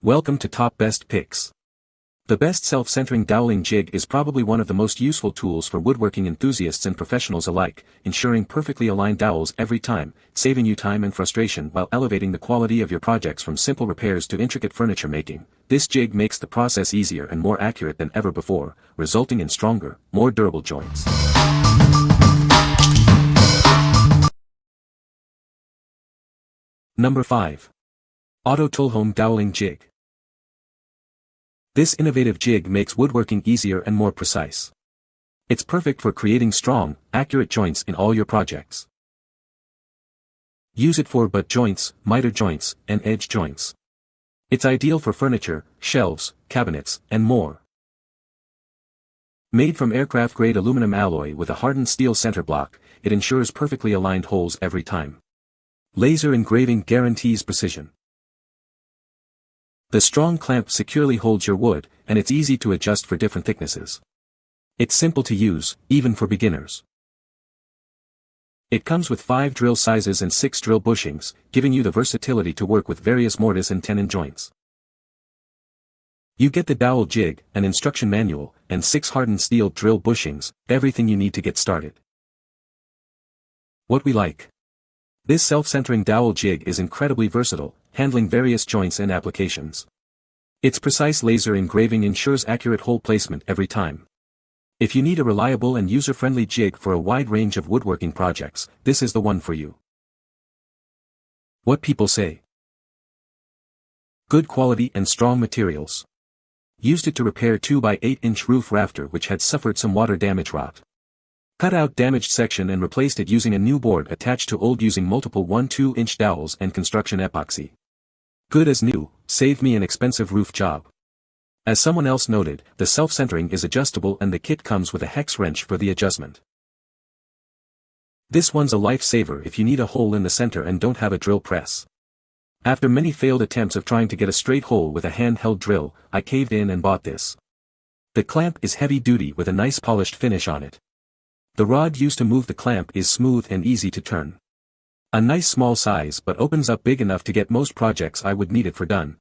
Welcome to Top Best Picks. The best self-centering doweling jig is probably one of the most useful tools for woodworking enthusiasts and professionals alike, ensuring perfectly aligned dowels every time, saving you time and frustration while elevating the quality of your projects from simple repairs to intricate furniture making. This jig makes the process easier and more accurate than ever before, resulting in stronger, more durable joints. Number 5. AUTOTOOLHOME Doweling Jig. This innovative jig makes woodworking easier and more precise. It's perfect for creating strong, accurate joints in all your projects. Use it for butt joints, miter joints, and edge joints. It's ideal for furniture, shelves, cabinets, and more. Made from aircraft-grade aluminum alloy with a hardened steel center block, it ensures perfectly aligned holes every time. Laser engraving guarantees precision. The strong clamp securely holds your wood, and it's easy to adjust for different thicknesses. It's simple to use, even for beginners. It comes with 5 drill sizes and 6 drill bushings, giving you the versatility to work with various mortise and tenon joints. You get the dowel jig, an instruction manual, and 6 hardened steel drill bushings, everything you need to get started. What we like. This self-centering dowel jig is incredibly versatile, handling various joints and applications. Its precise laser engraving ensures accurate hole placement every time. If you need a reliable and user-friendly jig for a wide range of woodworking projects, this is the one for you. What people say. Good quality and strong materials. Used it to repair 2 by 8 inch roof rafter which had suffered some water damage rot. Cut out damaged section and replaced it using a new board attached to old using multiple 1-2 inch dowels and construction epoxy. Good as new, saved me an expensive roof job. As someone else noted, the self-centering is adjustable and the kit comes with a hex wrench for the adjustment. This one's a lifesaver if you need a hole in the center and don't have a drill press. After many failed attempts of trying to get a straight hole with a handheld drill, I caved in and bought this. The clamp is heavy duty with a nice polished finish on it. The rod used to move the clamp is smooth and easy to turn. A nice small size but opens up big enough to get most projects I would need it for done.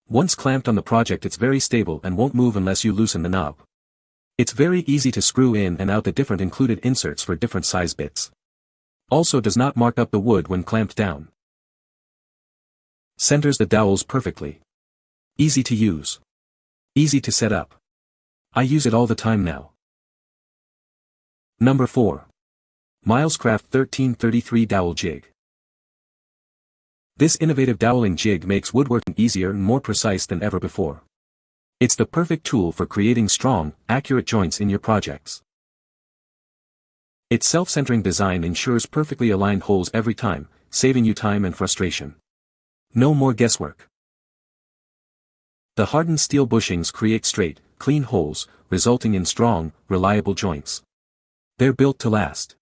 Once clamped on the project it's very stable and won't move unless you loosen the knob. It's very easy to screw in and out the different included inserts for different size bits. Also does not mark up the wood when clamped down. Centers the dowels perfectly. Easy to use. Easy to set up. I use it all the time now. Number 4. Milescraft 1333 Dowel Jig. This innovative doweling jig makes woodworking easier and more precise than ever before. It's the perfect tool for creating strong, accurate joints in your projects. Its self-centering design ensures perfectly aligned holes every time, saving you time and frustration. No more guesswork. The hardened steel bushings create straight, clean holes, resulting in strong, reliable joints. They're built to last.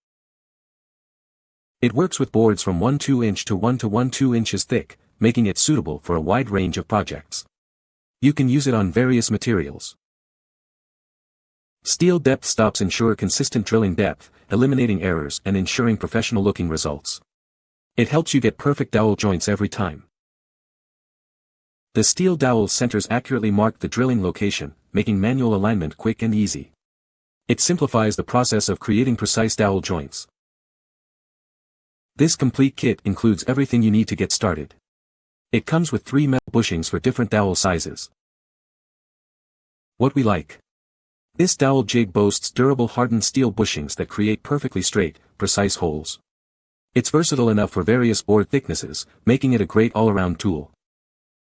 It works with boards from 1-2 inch to 1-1-2 inches thick, making it suitable for a wide range of projects. You can use it on various materials. Steel depth stops ensure consistent drilling depth, eliminating errors and ensuring professional-looking results. It helps you get perfect dowel joints every time. The steel dowel centers accurately mark the drilling location, making manual alignment quick and easy. It simplifies the process of creating precise dowel joints. This complete kit includes everything you need to get started. It comes with 3 metal bushings for different dowel sizes. What we like. This dowel jig boasts durable hardened steel bushings that create perfectly straight, precise holes. It's versatile enough for various board thicknesses, making it a great all-around tool.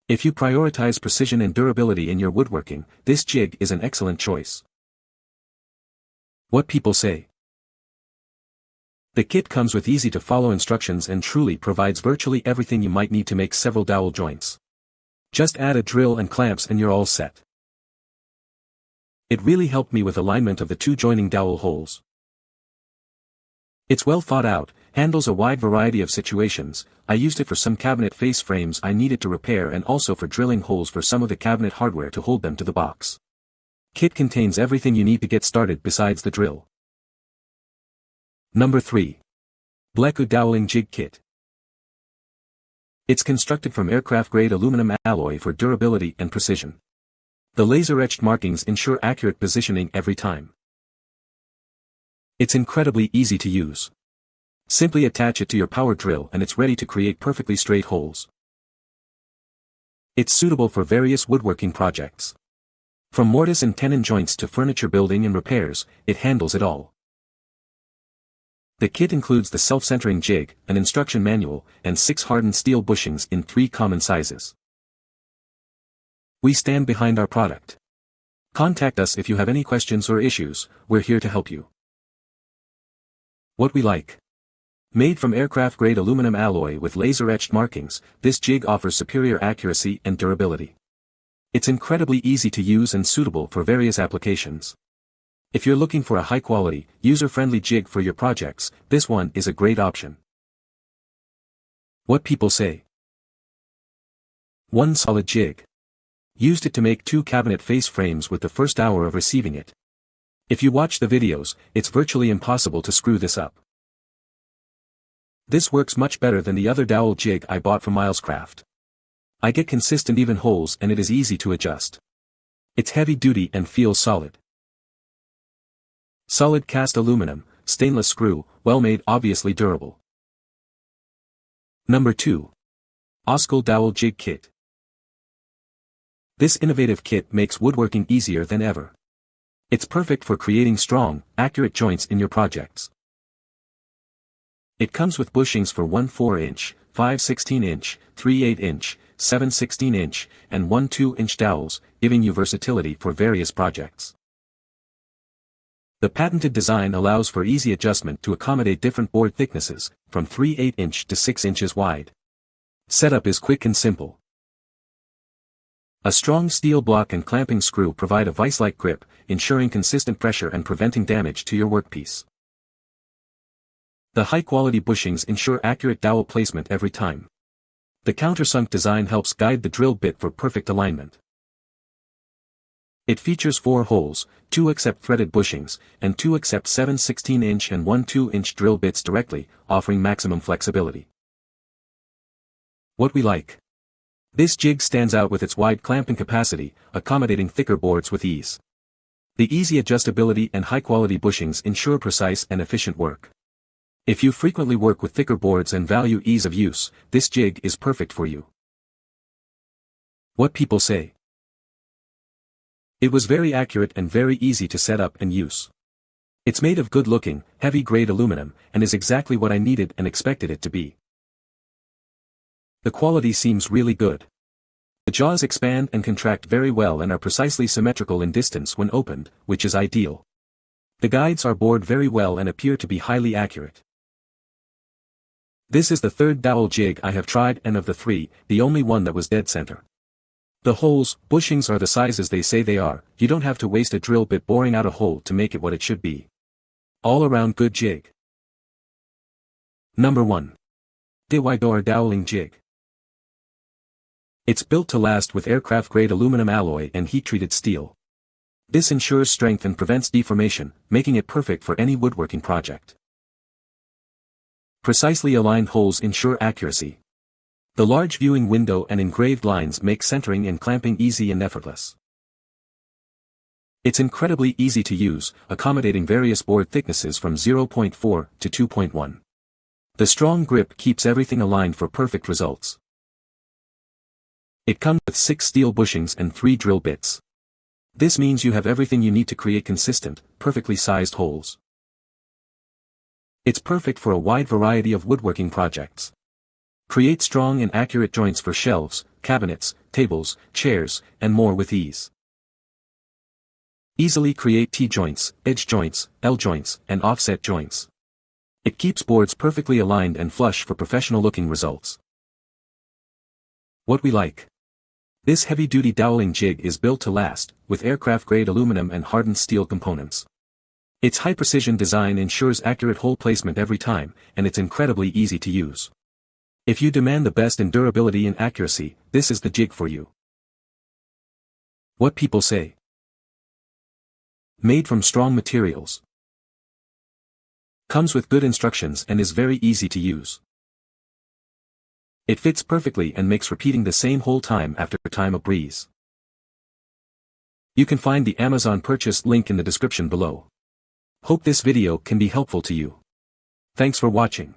If you prioritize precision and durability in your woodworking, this jig is an excellent choice. What people say. The kit comes with easy-to-follow instructions and truly provides virtually everything you might need to make several dowel joints. Just add a drill and clamps and you're all set. It really helped me with alignment of the 2 joining dowel holes. It's well thought out, handles a wide variety of situations. I used it for some cabinet face frames I needed to repair and also for drilling holes for some of the cabinet hardware to hold them to the box. Kit contains everything you need to get started besides the drill. Number 3. BLEKOO Doweling Jig Kit. It's constructed from aircraft-grade aluminum alloy for durability and precision. The laser-etched markings ensure accurate positioning every time. It's incredibly easy to use. Simply attach it to your power drill and it's ready to create perfectly straight holes. It's suitable for various woodworking projects. From mortise and tenon joints to furniture building and repairs, it handles it all. The kit includes the self-centering jig, an instruction manual, and 6 hardened steel bushings in 3 common sizes. We stand behind our product. Contact us if you have any questions or issues, we're here to help you. What we like. Made from aircraft-grade aluminum alloy with laser-etched markings, this jig offers superior accuracy and durability. It's incredibly easy to use and suitable for various applications. If you're looking for a high-quality, user-friendly jig for your projects, this one is a great option. What people say. One solid jig. Used it to make 2 cabinet face frames with the first hour of receiving it. If you watch the videos, it's virtually impossible to screw this up. This works much better than the other dowel jig I bought from Milescraft. I get consistent even holes and it is easy to adjust. It's heavy duty and feels solid. Solid cast aluminum, stainless screw, well made, obviously durable. Number 2. AUTOTOOLHOME Doweling Jig Kit. This innovative kit makes woodworking easier than ever. It's perfect for creating strong, accurate joints in your projects. It comes with bushings for 1 4-inch, 5 16-inch, 3 8-inch, 7 16-inch, and 1 2-inch dowels, giving you versatility for various projects. The patented design allows for easy adjustment to accommodate different board thicknesses, from 3 8-inch to 6 inches wide. Setup is quick and simple. A strong steel block and clamping screw provide a vice-like grip, ensuring consistent pressure and preventing damage to your workpiece. The high-quality bushings ensure accurate dowel placement every time. The countersunk design helps guide the drill bit for perfect alignment. It features 4 holes, 2 accept threaded bushings, and 2 accept 7 16-inch and 1 2-inch drill bits directly, offering maximum flexibility. What we like. This jig stands out with its wide clamping capacity, accommodating thicker boards with ease. The easy adjustability and high-quality bushings ensure precise and efficient work. If you frequently work with thicker boards and value ease of use, this jig is perfect for you. What people say. It was very accurate and very easy to set up and use. It's made of good-looking, heavy-grade aluminum, and is exactly what I needed and expected it to be. The quality seems really good. The jaws expand and contract very well and are precisely symmetrical in distance when opened, which is ideal. The guides are bored very well and appear to be highly accurate. This is the 3rd dowel jig I have tried and of the 3, the only one that was dead center. The holes, bushings are the sizes they say they are, you don't have to waste a drill bit boring out a hole to make it what it should be. All around good jig. Number 1. DAYDOOR Doweling Jig. It's built to last with aircraft-grade aluminum alloy and heat-treated steel. This ensures strength and prevents deformation, making it perfect for any woodworking project. Precisely aligned holes ensure accuracy. The large viewing window and engraved lines make centering and clamping easy and effortless. It's incredibly easy to use, accommodating various board thicknesses from 0.4 to 2.1. The strong grip keeps everything aligned for perfect results. It comes with 6 steel bushings and 3 drill bits. This means you have everything you need to create consistent, perfectly sized holes. It's perfect for a wide variety of woodworking projects. Create strong and accurate joints for shelves, cabinets, tables, chairs, and more with ease. Easily create T-joints, edge joints, L-joints, and offset joints. It keeps boards perfectly aligned and flush for professional-looking results. What we like. This heavy-duty doweling jig is built to last, with aircraft-grade aluminum and hardened steel components. Its high-precision design ensures accurate hole placement every time, and it's incredibly easy to use. If you demand the best in durability and accuracy, this is the jig for you. What people say. Made from strong materials. Comes with good instructions and is very easy to use. It fits perfectly and makes repeating the same hole time after time a breeze. You can find the Amazon purchase link in the description below. Hope this video can be helpful to you. Thanks for watching.